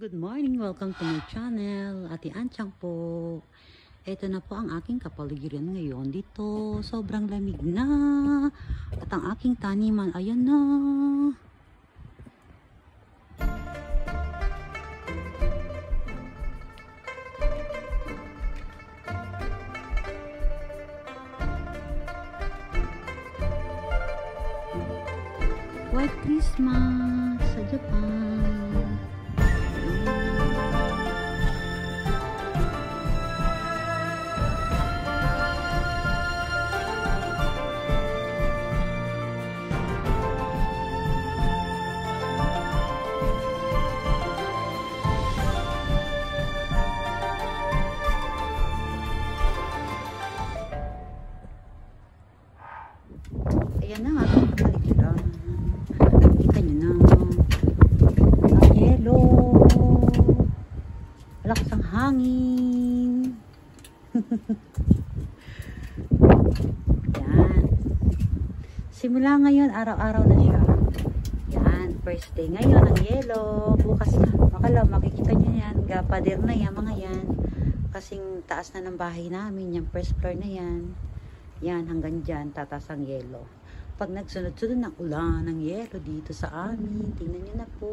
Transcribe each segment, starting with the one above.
Good morning! Welcome to my channel. Ate Anchang po. Ito na po ang aking kapaligiran ngayon dito. Sobrang lamig na. At ang aking taniman, ayan na. White Christmas sa Japan. Ayan na nga itong kapaligiran. Kita nyo na. Ang yelo. Malakas ang hangin. Yan. Simula ngayon, araw-araw na siya. Yan. First day ngayon, ang yelo. Bukas na. Makala, makikita nyo yan. Pader na yan, mga yan. Kasing taas na ng bahay namin. Yung first floor na yan. Yan, hanggang dyan, tatas ang yelo. Pag nagsunod-sunod ng ulan ng yelo dito sa amin, tingnan nyo na po.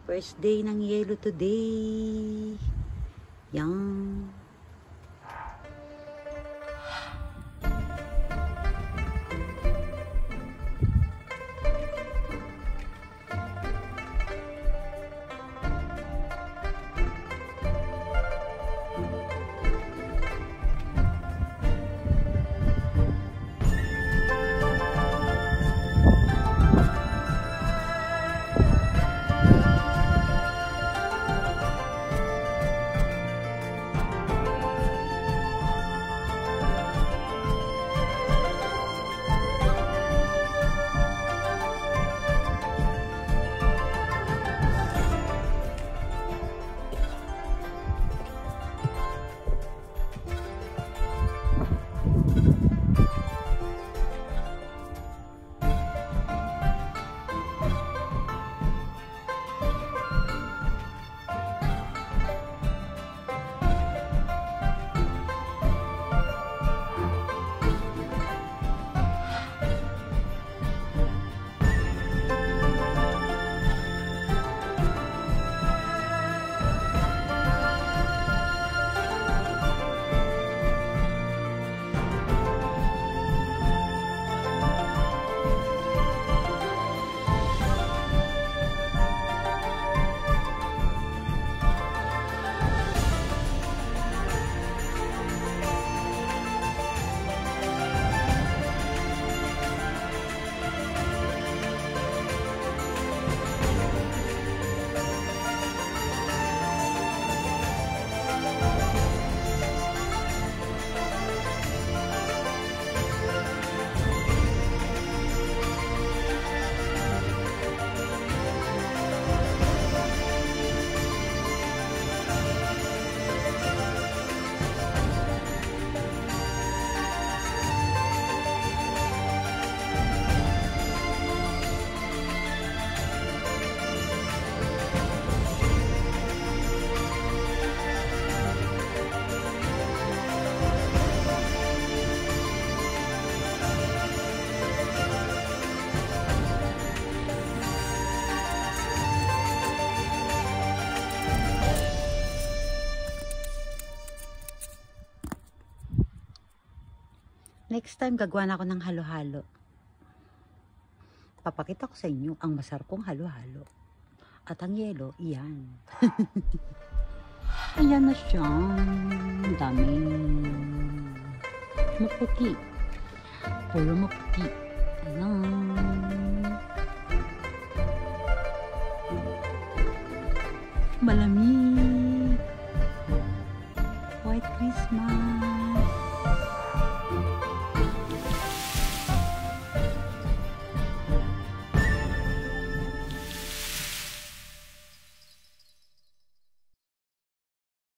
First day ng yelo today. Yan. Next time, gagawa na ako ng halo-halo. Papakita ko sa inyo ang masarap kong halo-halo. At ang yelo, iyan. Ayan na siya. Ang dami. Maputi. Puro maputi. Ayan. Malamig. White Christmas.